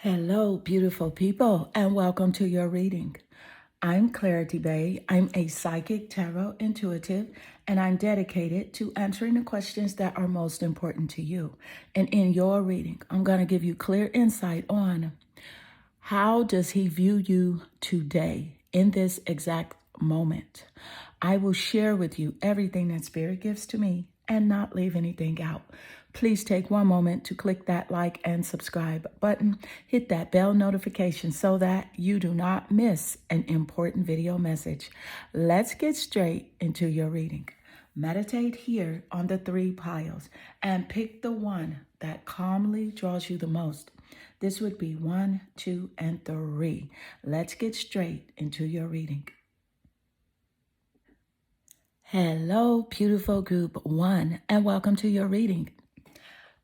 Hello, beautiful people, and welcome to your reading. I'm Clarity Bay. I'm a psychic tarot intuitive, and I'm dedicated to answering the questions that are most important to you. And in your reading, I'm going to give you clear insight on how does he view you today in this exact moment. I will share with you everything that Spirit gives to me and not leave anything out. Please take one moment to click that like and subscribe button. Hit that bell notification so that you do not miss an important video message. Let's get straight into your reading. Meditate here on the 3 piles and pick the one that calmly draws you the most. This would be 1, 2, and 3. Let's get straight into your reading. Hello, beautiful group 1, and welcome to your reading.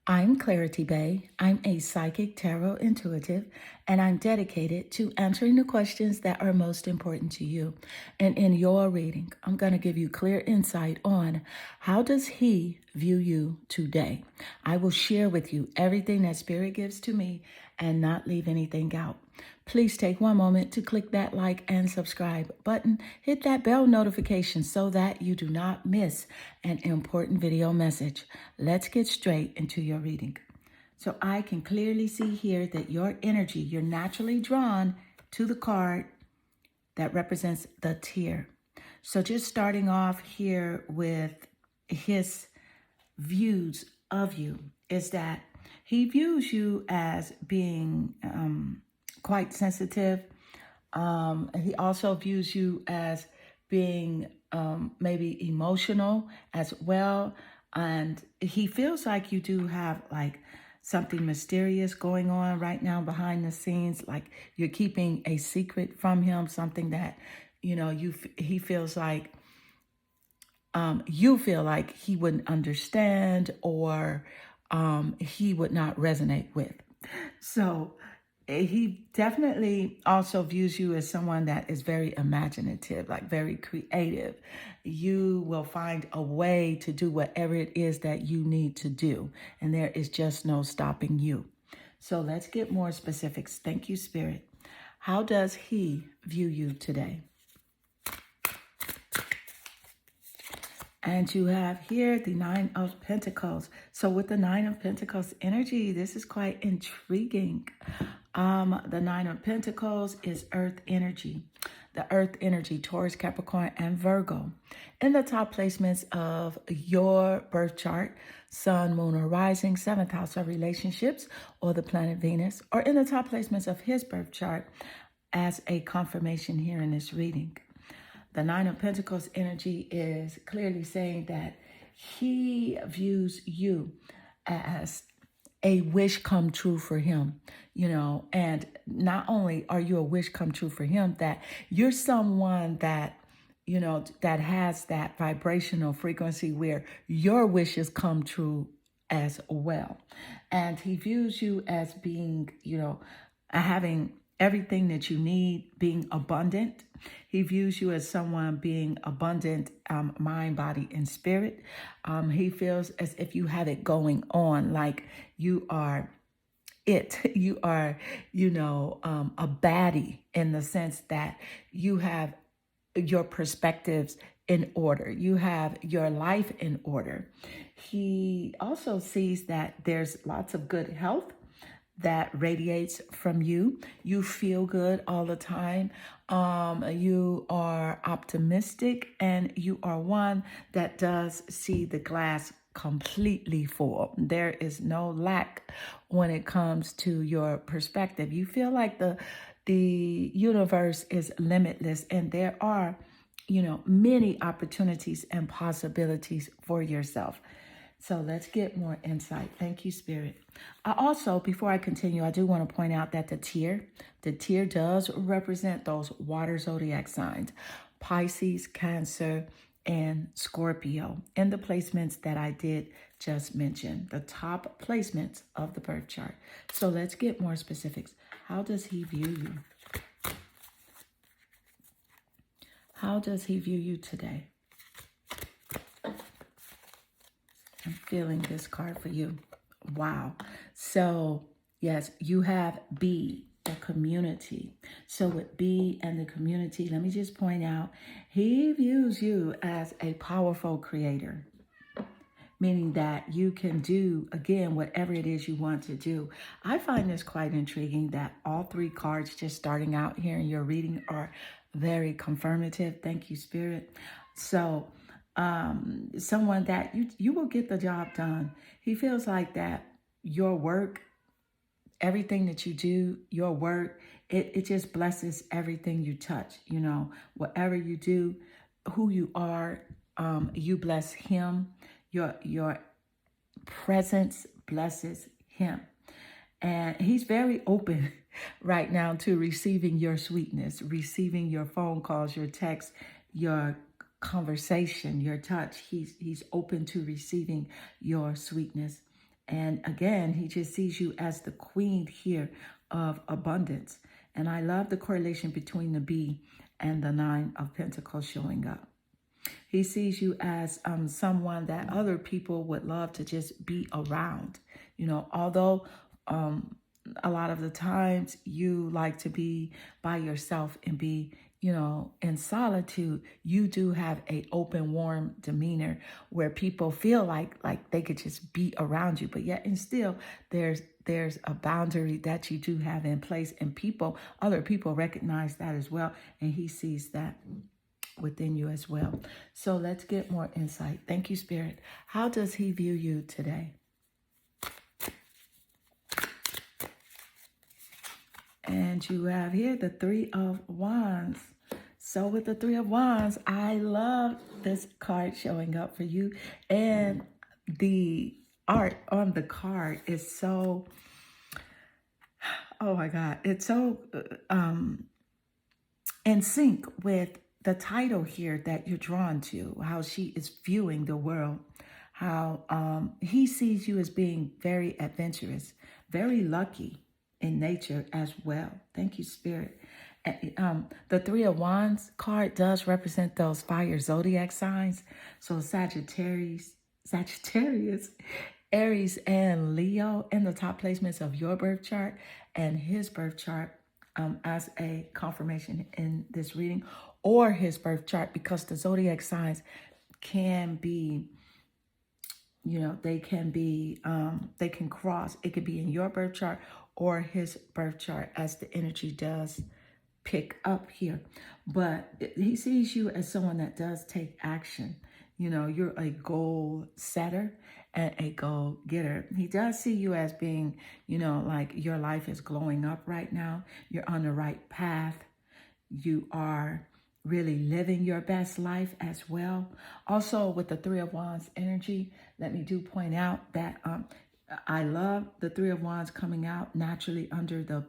I'm Clarity Bay. I'm a psychic tarot intuitive, and I'm dedicated to answering the questions that are most important to you. And in your reading, I'm going to give you clear insight on how does he view you today. I will share with you everything that Spirit gives to me and not leave anything out. Please take one moment to click that like and subscribe button. Hit that bell notification so that you do not miss an important video message. Let's get straight into your reading. So I can clearly see here that your energy, you're naturally drawn to the card that represents the tear. So just starting off here with his views of you is that he views you as being quite sensitive. He also views you as being maybe emotional as well. And he feels like you do have like something mysterious going on right now behind the scenes, like you're keeping a secret from him, something that, he feels like you feel like he wouldn't understand or he would not resonate with. So he definitely also views you as someone that is very imaginative, like very creative. You will find a way to do whatever it is that you need to do, and there is just no stopping you. So let's get more specifics. Thank you, Spirit. How does he view you today? And you have here the 9 of Pentacles. So with the 9 of Pentacles energy, this is quite intriguing. The 9 of Pentacles is earth energy. The earth energy, Taurus, Capricorn, and Virgo. In the top placements of your birth chart, Sun, Moon, or Rising, 7th house of relationships, or the planet Venus, or in the top placements of his birth chart as a confirmation here in this reading. The 9 of Pentacles energy is clearly saying that he views you as a wish come true for him, and not only are you a wish come true for him, that you're someone that, that has that vibrational frequency where your wishes come true as well. And he views you as being, having everything that you need, being abundant. He views you as someone being abundant, mind, body, and spirit. He feels as if you have it going on, like you are it. You are, a baddie in the sense that you have your perspectives in order. You have your life in order. He also sees that there's lots of good health that radiates from you. You feel good all the time. You are optimistic, and you are one that does see the glass completely full. There is no lack when it comes to your perspective. You feel like the universe is limitless, and there are, many opportunities and possibilities for yourself. So let's get more insight. Thank you, Spirit. Also, before I continue, I do want to point out that the tear does represent those water zodiac signs, Pisces, Cancer, and Scorpio, in the placements that I did just mention, the top placements of the birth chart. So let's get more specifics. How does he view you? How does he view you today? I'm feeling this card for you. Wow. So Yes, you have B, the community. So with B and the community, let me just point out, he views you as a powerful creator, meaning that you can do, again, whatever it is you want to do. I find this quite intriguing that all three cards just starting out here in your reading are very confirmative. Thank you, Spirit. So someone that you will get the job done. He feels like that your work, everything that you do, your work, it just blesses everything you touch. You know, whatever you do, who you are, you bless him. Your presence blesses him. And he's very open right now to receiving your sweetness, receiving your phone calls, your texts, your conversation, your touch. He's open to receiving your sweetness. And again, he just sees you as the queen here of abundance. And I love the correlation between the B and the Nine of Pentacles showing up. He sees you as someone that other people would love to just be around. You know, although a lot of the times you like to be by yourself and be, you know, in solitude, you do have a open, warm demeanor where people feel like they could just be around you. But yet and still, there's a boundary that you do have in place, and other people recognize that as well. And he sees that within you as well. So let's get more insight. Thank you, Spirit. How does he view you today? And you have here the Three of Wands. So with the Three of Wands, I love this card showing up for you. And the art on the card is so, oh my God, it's so in sync with the title here that you're drawn to, how she is viewing the world, how he sees you as being very adventurous, very lucky in nature as well. Thank you, Spirit. The Three of Wands card does represent those fire zodiac signs. So Sagittarius, Aries, and Leo in the top placements of your birth chart and his birth chart as a confirmation in this reading, or his birth chart, because the zodiac signs can be, you know, they can cross. It could be in your birth chart or his birth chart as the energy does pick up here. But he sees you as someone that does take action. You know, you're a goal setter and a goal getter. He does see you as being, you know, like your life is glowing up right now. You're on the right path. You are really living your best life as well. Also, with the Three of Wands energy, let me do point out that I love the Three of Wands coming out naturally under the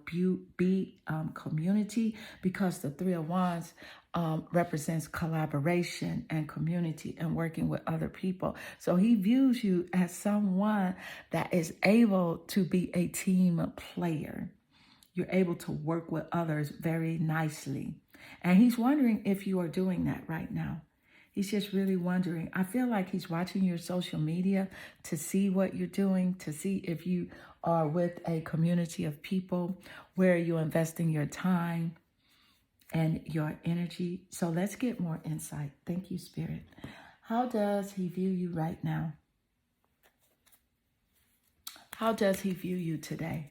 B community, because the Three of Wands represents collaboration and community and working with other people. So he views you as someone that is able to be a team player. You're able to work with others very nicely. And he's wondering if you are doing that right now. He's just really wondering. I feel like he's watching your social media to see what you're doing, to see if you are with a community of people where you're investing your time and your energy. So let's get more insight. Thank you, Spirit. How does he view you right now? How does he view you today?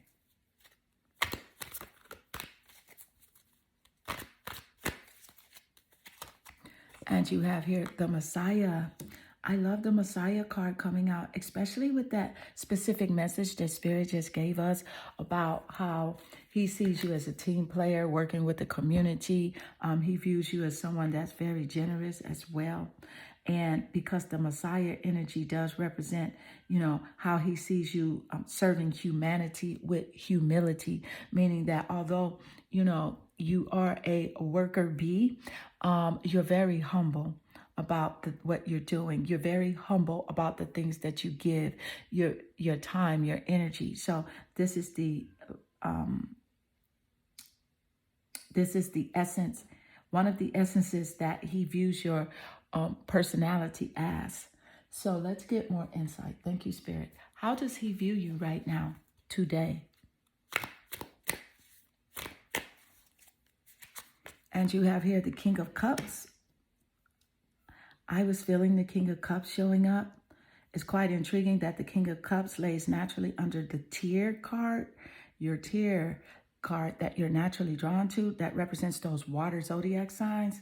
And you have here the Messiah. I love the Messiah card coming out, especially with that specific message that Spirit just gave us about how he sees you as a team player working with the community. He views you as someone that's very generous as well. And because the Messiah energy does represent, you know, how he sees you serving humanity with humility, meaning that although, you know, you are a worker bee, you're very humble about what you're doing. You're very humble about the things that you give, your time, your energy. So this is the essence, one of the essences that he views your personality as. So let's get more insight. Thank you, Spirit. How does he view you right now, today? And you have here the King of Cups. I was feeling the King of Cups showing up. It's quite intriguing that the King of Cups lays naturally under the tear card, your tear card that you're naturally drawn to, that represents those water zodiac signs,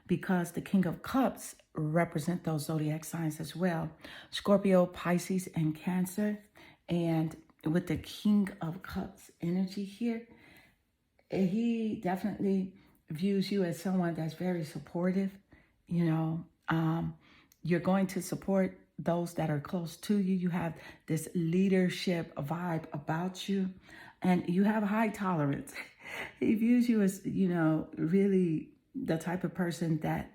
because the King of Cups represent those zodiac signs as well. Scorpio, Pisces, and Cancer. And with the King of Cups energy here, he definitely views you as someone that's very supportive. You know, you're going to support those that are close to you. You have this leadership vibe about you, and you have high tolerance. He views you as, you know, really the type of person that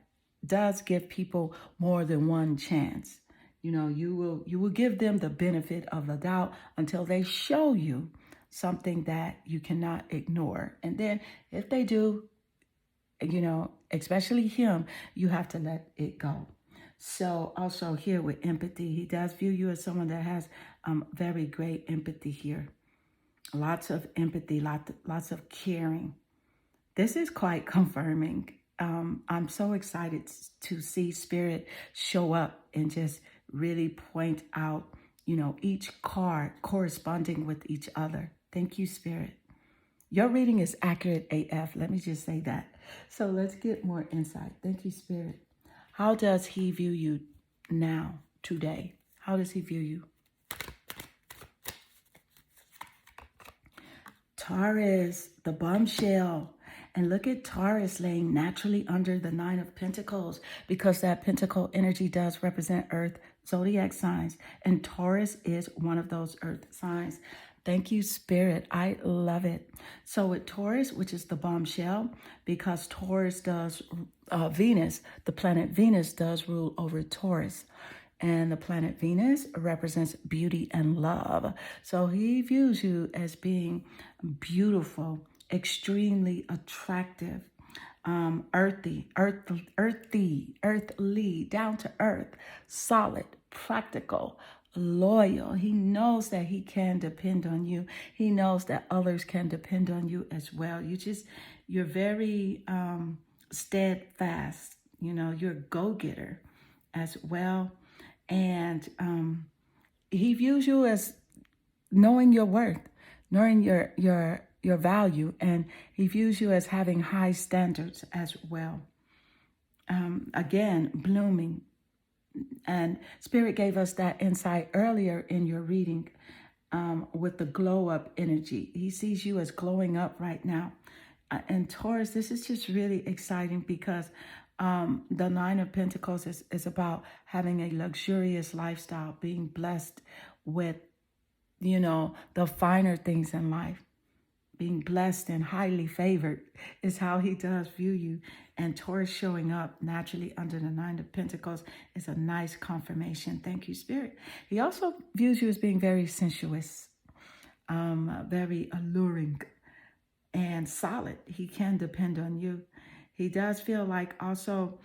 does give people more than one chance. You know, you will give them the benefit of the doubt until they show you something that you cannot ignore. And then if they do, you know, especially him, you have to let it go. So also here with empathy, he does view you as someone that has very great empathy here. Lots of empathy, lots of caring. This is quite confirming. I'm so excited to see Spirit show up and just really point out, you know, each card corresponding with each other. Thank you, Spirit. Your reading is accurate AF. Let me just say that. So let's get more insight. Thank you, Spirit. How does he view you now, today? How does he view you? Taurus, the bombshell. And look at Taurus laying naturally under the Nine of Pentacles, because that pentacle energy does represent Earth zodiac signs. And Taurus is one of those Earth signs. Thank you, Spirit. I love it. So with Taurus, which is the bombshell, because Taurus does, Venus, the planet Venus does rule over Taurus. And the planet Venus represents beauty and love. So he views you as being beautiful, extremely attractive, earthly, down to earth, solid, practical, loyal. He knows that he can depend on you. He knows that others can depend on you as well. You're very steadfast. You know, you're a go-getter as well. And he views you as knowing your worth, knowing your value, and he views you as having high standards as well. Again, blooming. And Spirit gave us that insight earlier in your reading with the glow up energy. He sees you as glowing up right now. And Taurus, this is just really exciting because the Nine of Pentacles is about having a luxurious lifestyle, being blessed with, you know, the finer things in life. Being blessed and highly favored is how he does view you. And Taurus showing up naturally under the Nine of Pentacles is a nice confirmation. Thank you, Spirit. He also views you as being very sensuous, very alluring and solid. He can depend on you. He does feel like also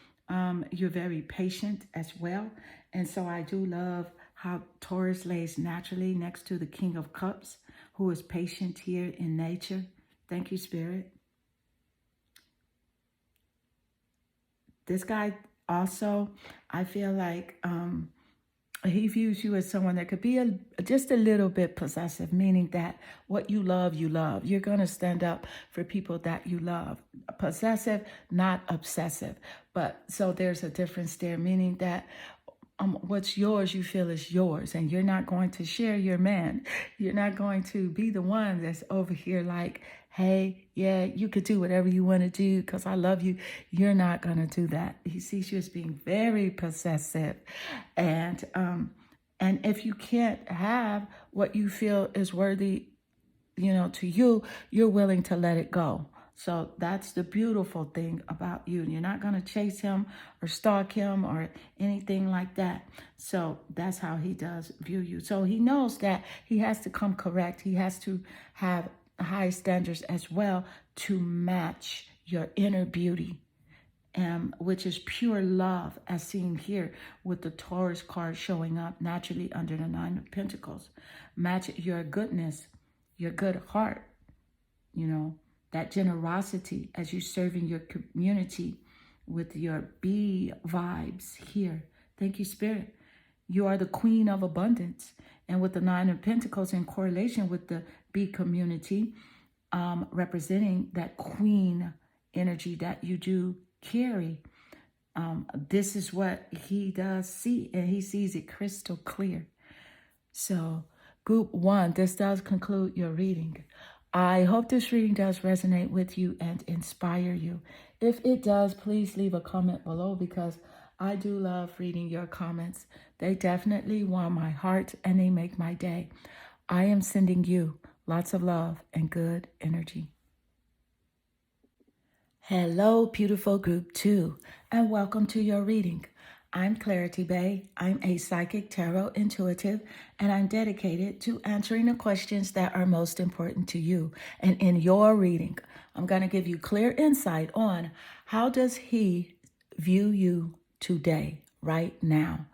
you're very patient as well. And so I do love how Taurus lays naturally next to the King of Cups, who is patient here in nature. Thank you, Spirit. This guy also, I feel like he views you as someone that could be just a little bit possessive, meaning that what you love, you love. You're going to stand up for people that you love. Possessive, not obsessive. But so there's a difference there, meaning that what's yours, you feel is yours, and you're not going to share your man. You're not going to be the one that's over here like, hey, yeah, you could do whatever you want to do because I love you. You're not going to do that. He sees you as being very possessive. And if you can't have what you feel is worthy, you know, to you, you're willing to let it go. So that's the beautiful thing about you. You're not going to chase him or stalk him or anything like that. So that's how he does view you. So he knows that he has to come correct. He has to have high standards as well to match your inner beauty, which is pure love, as seen here with the Taurus card showing up naturally under the Nine of Pentacles. Match your goodness, your good heart, you know, that generosity as you serve in your community with your B vibes here. Thank you, Spirit. You are the queen of abundance. And with the Nine of Pentacles in correlation with the B community, representing that queen energy that you do carry, this is what he does see, and he sees it crystal clear. So, group 1, this does conclude your reading. I hope this reading does resonate with you and inspire you. If it does, please leave a comment below, because I do love reading your comments. They definitely warm my heart and they make my day. I am sending you lots of love and good energy. Hello, beautiful group 2, and welcome to your reading. I'm Clarity Bay. I'm a psychic tarot intuitive, and I'm dedicated to answering the questions that are most important to you. And in your reading, I'm going to give you clear insight on how does he view you today, right now.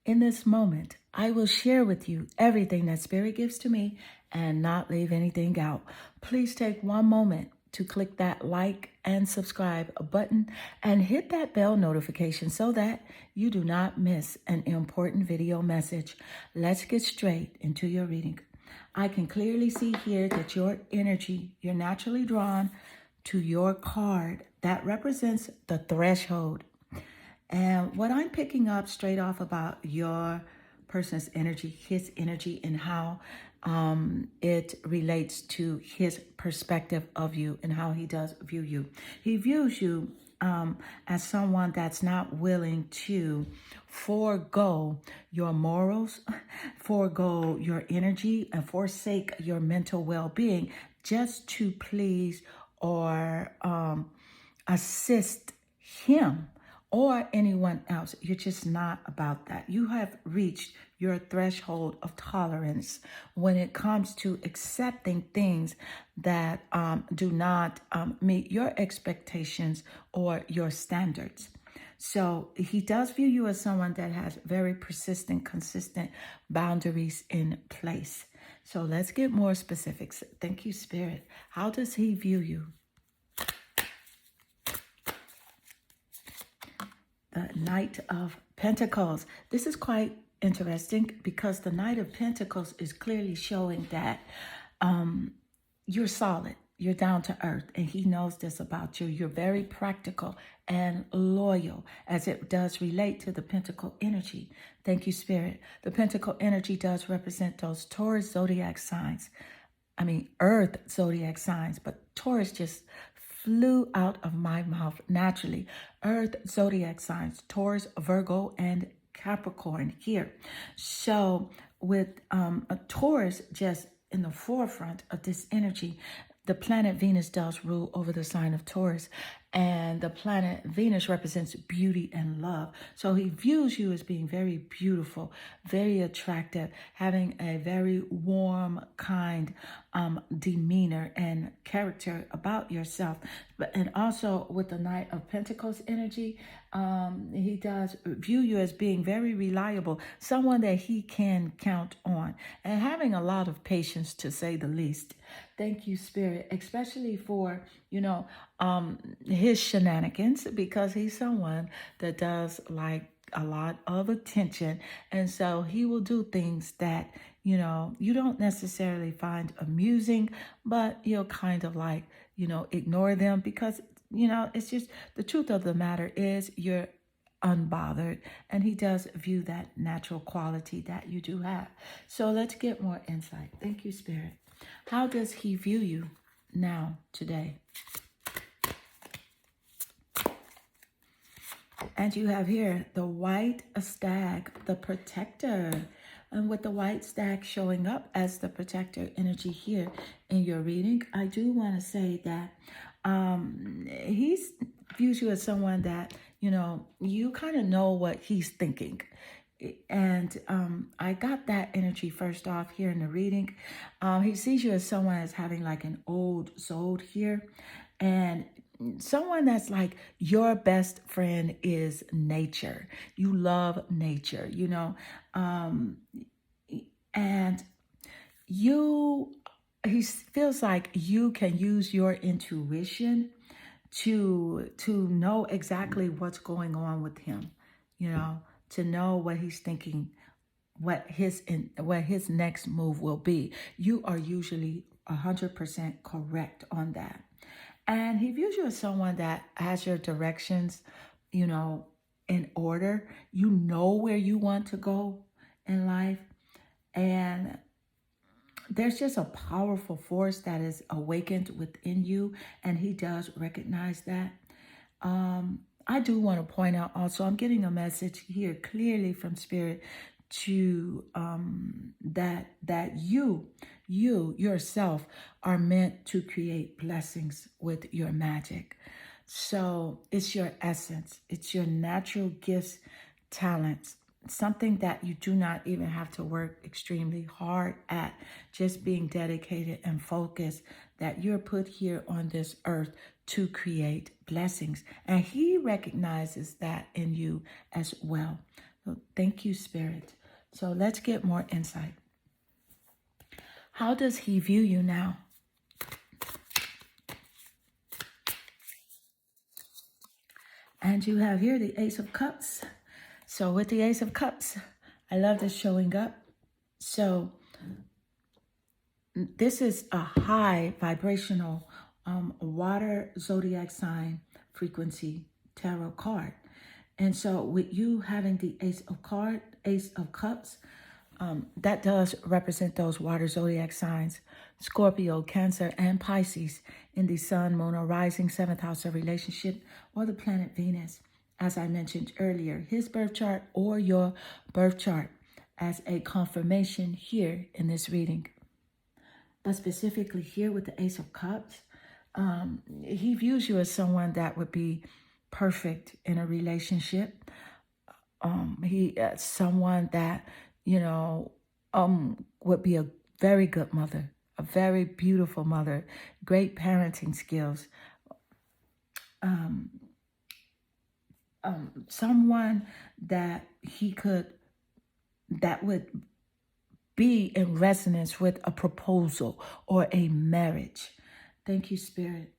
In this moment, I will share with you everything that Spirit gives to me and not leave anything out. Please take one moment to click that like and subscribe button and hit that bell notification so that you do not miss an important video message. Let's get straight into your reading. I can clearly see here that your energy, you're naturally drawn to your card that represents the threshold. And what I'm picking up straight off about your person's energy, his energy, and how it relates to his perspective of you and how he does view you. He views you as someone that's not willing to forego your morals, forego your energy, and forsake your mental well-being just to please or assist him or anyone else. You're just not about that. You have reached your threshold of tolerance when it comes to accepting things that do not meet your expectations or your standards. So he does view you as someone that has very persistent, consistent boundaries in place. So let's get more specifics. Thank you, Spirit. How does he view you? The Knight of Pentacles. This is quite interesting because the Knight of Pentacles is clearly showing that you're solid, you're down to earth, and he knows this about you. You're very practical and loyal as it does relate to the Pentacle energy. Thank you, Spirit. The Pentacle energy does represent those Taurus zodiac signs. Earth zodiac signs, but Taurus just flew out of my mouth naturally. Earth zodiac signs, Taurus, Virgo, and Capricorn here. So with a Taurus just in the forefront of this energy, the planet Venus does rule over the sign of Taurus, and the planet Venus represents beauty and love. So he views you as being very beautiful, very attractive, having a very warm, kind demeanor and character about yourself. And also with the Knight of Pentacles energy, he does view you as being very reliable, someone that he can count on, and having a lot of patience, to say the least. Thank you, Spirit, especially for, his shenanigans, because he's someone that does like a lot of attention. And so he will do things that, you don't necessarily find amusing, but you'll kind of like, ignore them because, it's just the truth of the matter is you're unbothered, and he does view that natural quality that you do have. So let's get more insight. Thank you, Spirit. How does he view you now, today? And you have here the white stag, the protector. And with the white stag showing up as the protector energy here in your reading, I do want to say that he views you as someone that, you kind of know what he's thinking. And I got that energy first off here in the reading. He sees you as someone that's having like an old soul here, and someone that's like your best friend is nature. You love nature, and you he feels like you can use your intuition to know exactly what's going on with him, you know, to know what he's thinking, what his next move will be. You are usually 100% correct on that. And he views you as someone that has your directions, you know, in order. You know where you want to go in life. And there's just a powerful force that is awakened within you. And he does recognize that. I do want to point out also, I'm getting a message here clearly from Spirit to that you yourself are meant to create blessings with your magic. So it's your essence, it's your natural gifts, talents, something that you do not even have to work extremely hard at, just being dedicated and focused, that you're put here on this earth to create blessings. And he recognizes that in you as well. So thank you, Spirit. So let's get more insight. How does he view you now? And you have here the Ace of Cups. So with the Ace of Cups, I love this showing up. So this is a high vibrational water zodiac sign frequency tarot card. And so with you having the Ace of Cups, that does represent those water zodiac signs, Scorpio, Cancer, and Pisces in the sun, moon, or rising, 7th house of relationship, or the planet Venus. As I mentioned earlier, his birth chart or your birth chart as a confirmation here in this reading. But specifically here with the Ace of Cups, he views you as someone that would be perfect in a relationship. He someone that, you know, would be a very good mother, a very beautiful mother, great parenting skills. Someone that that would be in resonance with a proposal or a marriage. Thank you, Spirit.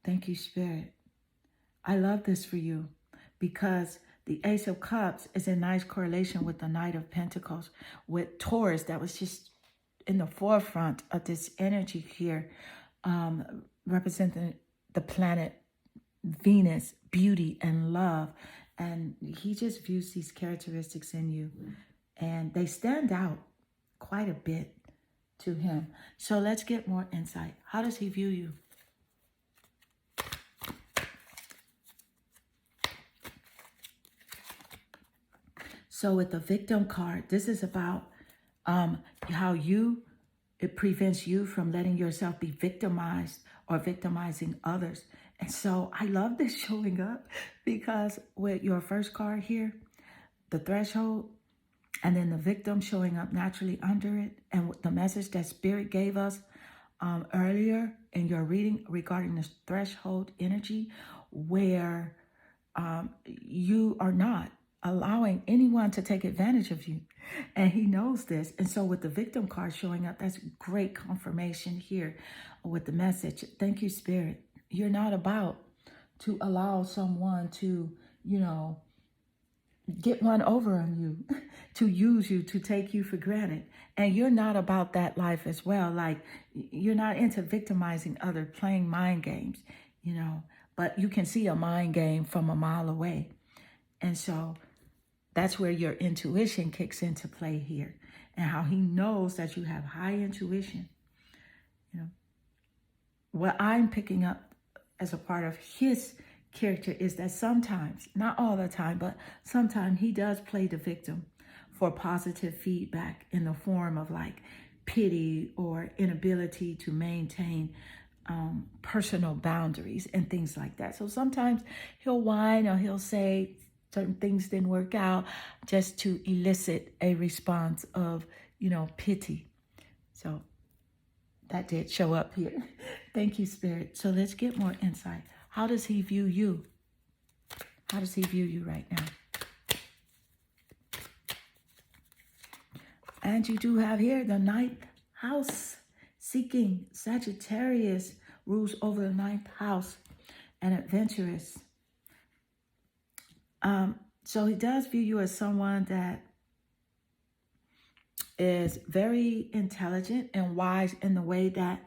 Thank you, Spirit. I love this for you because the Ace of Cups is in nice correlation with the Knight of Pentacles, with Taurus that was just in the forefront of this energy here, representing the planet Venus, beauty and love. And he just views these characteristics in you, and they stand out quite a bit to him. So let's get more insight. How does he view you? So with the Victim card, this is about how it prevents you from letting yourself be victimized or victimizing others. And so I love this showing up because with your first card here, the threshold, and then the victim showing up naturally under it, and the message that Spirit gave us earlier in your reading regarding the threshold energy, where you are not allowing anyone to take advantage of you. And he knows this. And so with the victim card showing up, that's great confirmation here with the message. Thank you, Spirit. You're not about to allow someone to, you know, get one over on you, to use you, to take you for granted. And you're not about that life as well. Like, you're not into victimizing others, playing mind games, you know, but you can see a mind game from a mile away. And so that's where your intuition kicks into play here, and how he knows that you have high intuition. You know, what I'm picking up as a part of his character is that sometimes, not all the time, but sometimes he does play the victim for positive feedback in the form of like pity or inability to maintain personal boundaries and things like that. So sometimes he'll whine or he'll say certain things didn't work out just to elicit a response of, you know, pity. So that did show up here. Thank you, Spirit. So let's get more insight. How does he view you? How does he view you right now? And you do have here the ninth house. Seeking Sagittarius rules over the ninth house and adventurous. So he does view you as someone that is very intelligent and wise in the way that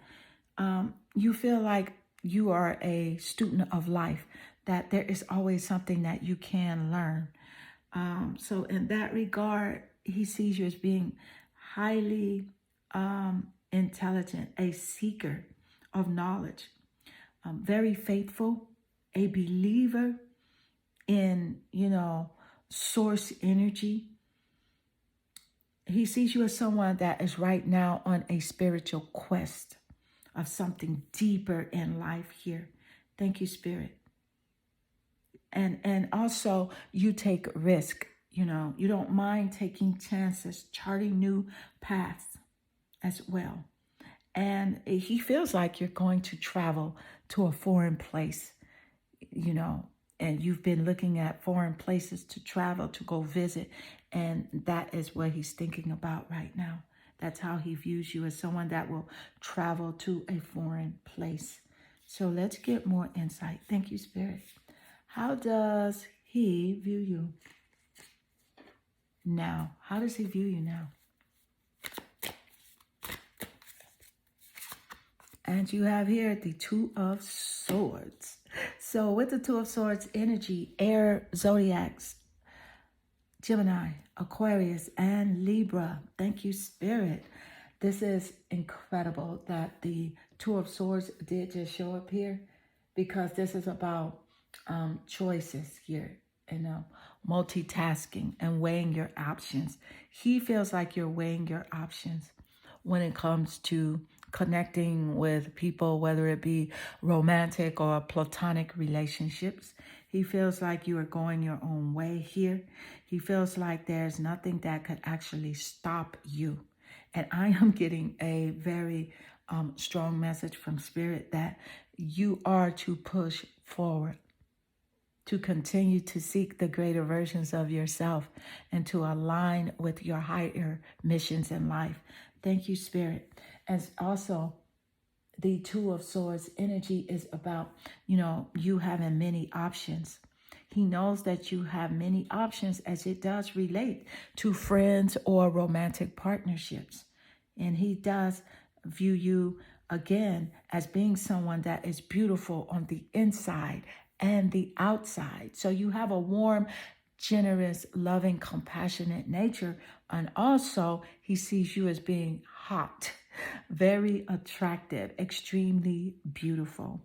you feel like you are a student of life, that there is always something that you can learn. So in that regard, he sees you as being highly intelligent, a seeker of knowledge, very faithful, a believer in, source energy. He sees you as someone that is right now on a spiritual quest of something deeper in life here. Thank you, Spirit. And also you take risk, you don't mind taking chances, charting new paths as well. And he feels like you're going to travel to a foreign place, and you've been looking at foreign places to travel, to go visit. And that is what he's thinking about right now. That's how he views you, as someone that will travel to a foreign place. So let's get more insight. Thank you, Spirit. How does he view you now? How does he view you now? And you have here the Two of Swords. So with the Two of Swords energy, air zodiacs, Gemini, Aquarius, and Libra. Thank you, Spirit. This is incredible that the Two of Swords did just show up here, because this is about choices here, multitasking and weighing your options. He feels like you're weighing your options when it comes to connecting with people, whether it be romantic or platonic relationships. He feels like you are going your own way here. He feels like there's nothing that could actually stop you. And I am getting a very strong message from Spirit that you are to push forward, to continue to seek the greater versions of yourself and to align with your higher missions in life. Thank you, Spirit. As also, the Two of Swords energy is about, you having many options. He knows that you have many options as it does relate to friends or romantic partnerships. And he does view you, again, as being someone that is beautiful on the inside and the outside. So you have a warm, generous, loving, compassionate nature. And also he sees you as being hot, very attractive, extremely beautiful.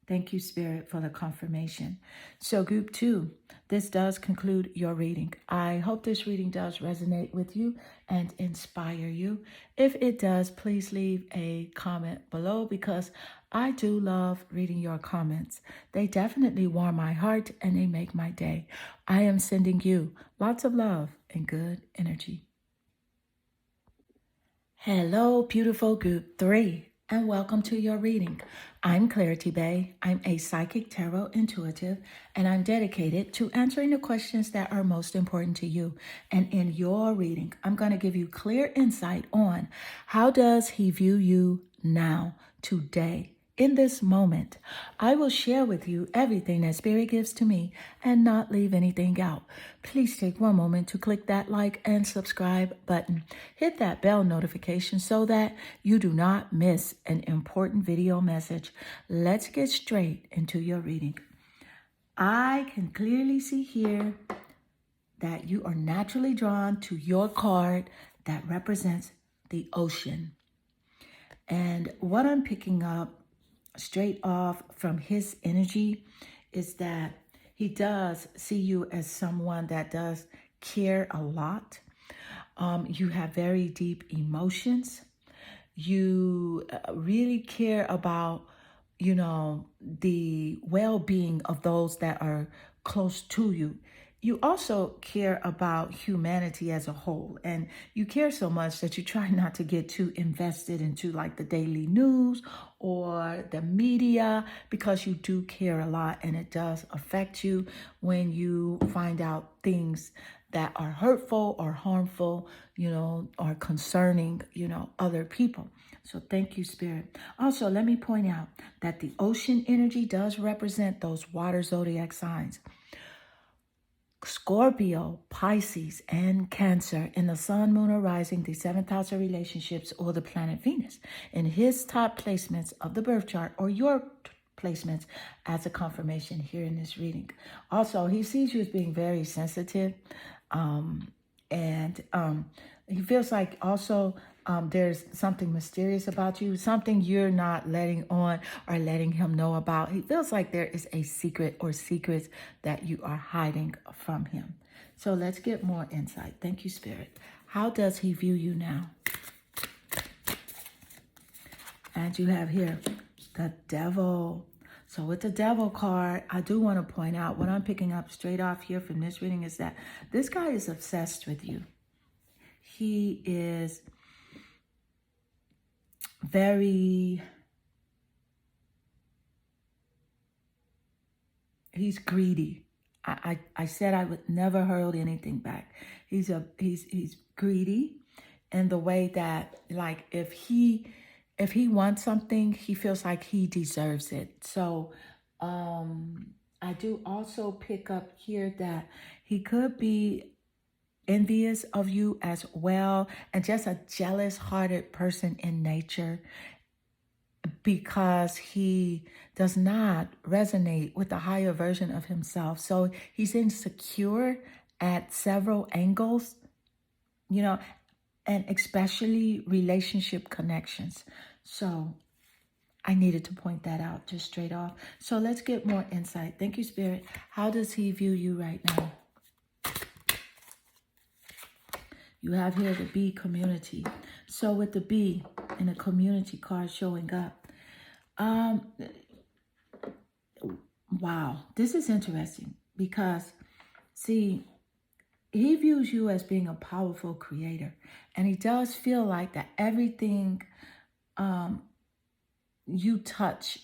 Thank you, Spirit, for the confirmation. So group 2, this does conclude your reading. I hope this reading does resonate with you and inspire you. If it does, please leave a comment below, because I do love reading your comments. They definitely warm my heart and they make my day. I am sending you lots of love and good energy. Hello, beautiful group 3. And welcome to your reading. I'm Clarity Bay. I'm a psychic tarot intuitive, and I'm dedicated to answering the questions that are most important to you. And in your reading, I'm going to give you clear insight on how does he view you now, today, in this moment. I will share with you everything that Spirit gives to me and not leave anything out. Please take one moment to click that like and subscribe button. Hit that bell notification so that you do not miss an important video message. Let's get straight into your reading. I can clearly see here that you are naturally drawn to your card that represents the ocean. And what I'm picking up straight off from his energy is that he does see you as someone that does care a lot. You have very deep emotions. You really care about, the well-being of those that are close to you. You also care about humanity as a whole, and you care so much that you try not to get too invested into like the daily news or the media, because you do care a lot and it does affect you when you find out things that are hurtful or harmful, or concerning, other people. So thank you, Spirit. Also, let me point out that the ocean energy does represent those water zodiac signs: Scorpio, Pisces, and Cancer in the sun, moon, or rising, the seventh house of relationships, or the planet Venus in his top placements of the birth chart, or your placements as a confirmation here in this reading. Also, he sees you as being very sensitive, and he feels like also there's something mysterious about you, something you're not letting on or letting him know about. He feels like there is a secret or secrets that you are hiding from him. So let's get more insight. Thank you, Spirit. How does he view you now? And you have here the Devil. So with the Devil card, I do want to point out what I'm picking up straight off here from this reading is that this guy is obsessed with you. He is he's greedy. I said I would never hold anything back. He's greedy in the way that, like, if he wants something, he feels like he deserves it. So I do also pick up here that he could be envious of you as well, and just a jealous-hearted person in nature, because he does not resonate with the higher version of himself. So he's insecure at several angles, and especially relationship connections. So I needed to point that out just straight off. So let's get more insight. Thank you, Spirit. How does he view you right now? You have here the B community. So with the B and the community card showing up, wow, this is interesting because, see, he views you as being a powerful creator, and he does feel like that everything you touch,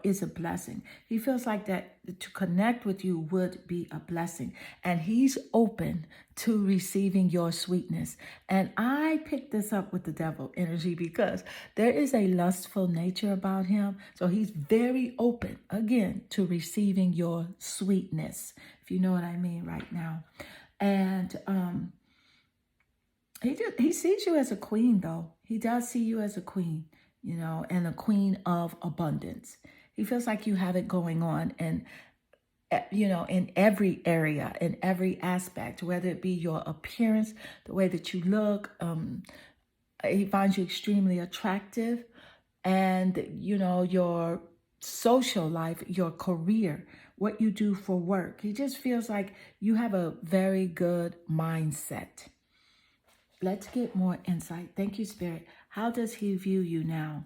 is a blessing. He feels like that to connect with you would be a blessing, and he's open to receiving your sweetness. And I picked this up with the Devil energy because there is a lustful nature about him. So he's very open, again, to receiving your sweetness, if you know what I mean right now. And he sees you as a queen, though. He does see you as a queen, and a queen of abundance. He feels like you have it going on, and in every area, in every aspect, whether it be your appearance, the way that you look. He finds you extremely attractive, and your social life, your career, what you do for work. He just feels like you have a very good mindset. Let's get more insight. Thank you, Spirit. How does he view you now?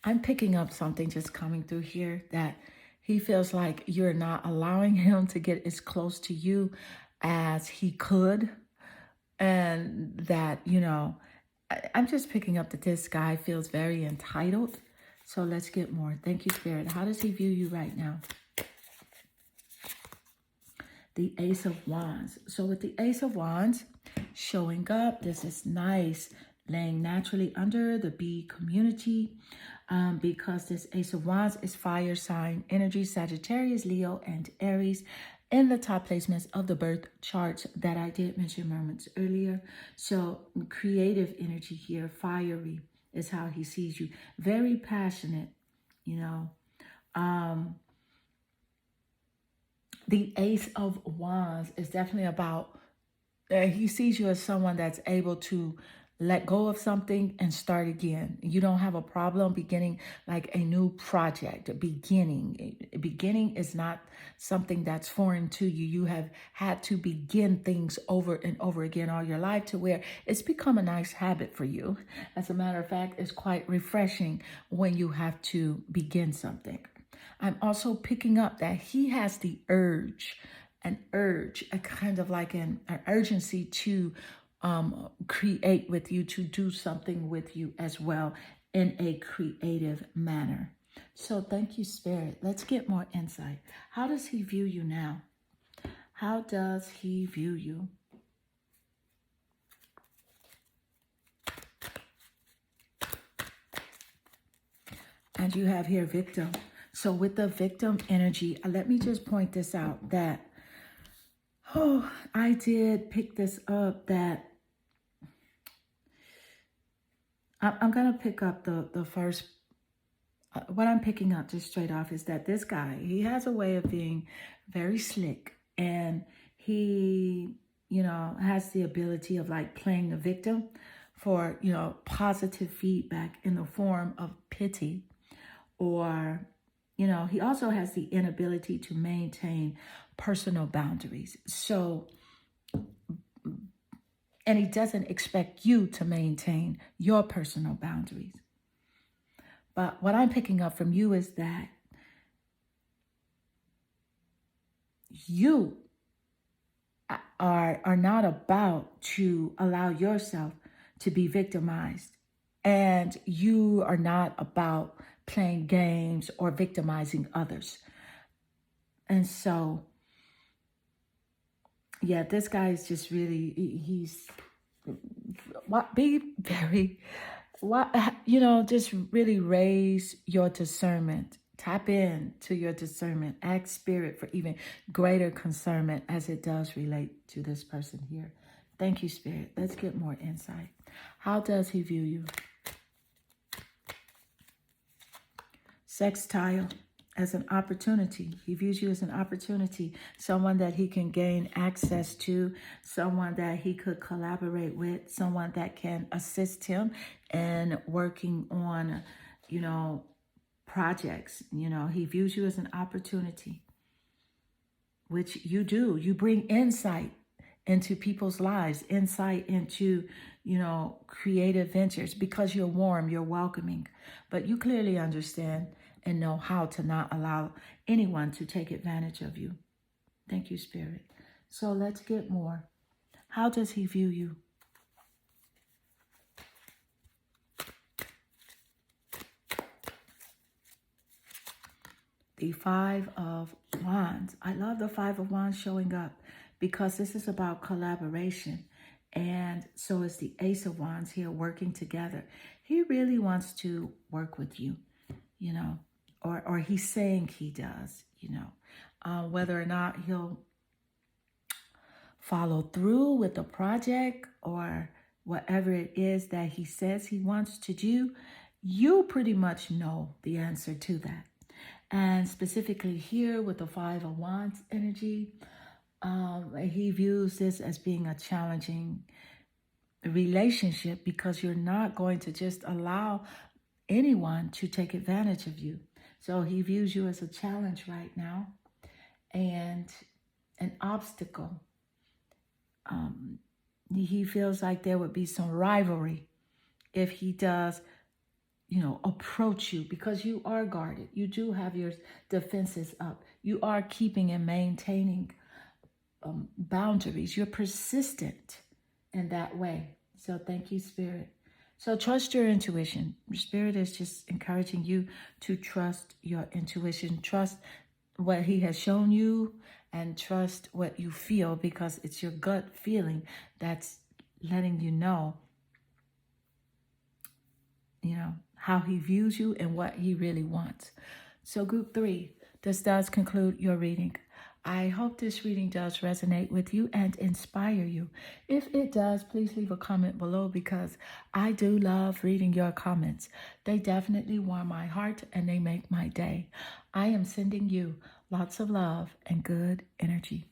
I'm picking up something just coming through here, that he feels like you're not allowing him to get as close to you as he could. And that, I'm just picking up that this guy feels very entitled. So let's get more. Thank you, Spirit. How does he view you right now? The Ace of Wands. So with the Ace of Wands showing up, this is nice, laying naturally under the B community, because this Ace of Wands is fire sign energy, Sagittarius, Leo, and Aries, in the top placements of the birth charts that I did mention moments earlier. So creative energy here, fiery is how he sees you. Very passionate, The Ace of Wands is definitely about, he sees you as someone that's able to let go of something and start again. You don't have a problem beginning like a new project. Beginning is not something that's foreign to you. You have had to begin things over and over again all your life, to where it's become a nice habit for you. As a matter of fact, it's quite refreshing when you have to begin something. I'm also picking up that he has the urge, a kind of like an urgency to create with you, to do something with you as well in a creative manner. So thank you, Spirit. Let's get more insight. How does he view you now? How does he view you? And you have here victim. So with the victim energy, let me just point this out that, oh, I did pick this up that I'm going to pick up the first, what I'm picking up just straight off is that this guy, he has a way of being very slick, and he, has the ability of like playing the victim for, positive feedback in the form of pity, or, he also has the inability to maintain personal boundaries. So, and he doesn't expect you to maintain your personal boundaries. But what I'm picking up from you is that you are not about to allow yourself to be victimized. And you are not about playing games or victimizing others. And so, yeah, this guy is just really, just really raise your discernment. Tap in to your discernment. Ask Spirit for even greater concernment as it does relate to this person here. Thank you, Spirit. Let's get more insight. How does he view you? Sextile, as an opportunity. He views you as an opportunity, someone that he can gain access to, someone that he could collaborate with, someone that can assist him in working on, projects. He views you as an opportunity, which you do. You bring insight into people's lives, insight into, creative ventures, because you're warm, you're welcoming, but you clearly understand and know how to not allow anyone to take advantage of you. Thank you, Spirit. So let's get more. How does he view you? The Five of Wands. I love the Five of Wands showing up because this is about collaboration. And so is the Ace of Wands here, working together. He really wants to work with you, or he's saying he does, whether or not he'll follow through with the project or whatever it is that he says he wants to do, you pretty much know the answer to that. And specifically here with the Five of Wands energy, he views this as being a challenging relationship because you're not going to just allow anyone to take advantage of you. So he views you as a challenge right now and an obstacle. He feels like there would be some rivalry if he does, approach you, because you are guarded. You do have your defenses up. You are keeping and maintaining boundaries. You're persistent in that way. So thank you, Spirit. So trust your intuition. Spirit is just encouraging you to trust your intuition. Trust what he has shown you and trust what you feel, because it's your gut feeling that's letting you know, how he views you and what he really wants. So group 3, this does conclude your reading. I hope this reading does resonate with you and inspire you. If it does, please leave a comment below, because I do love reading your comments. They definitely warm my heart and they make my day. I am sending you lots of love and good energy.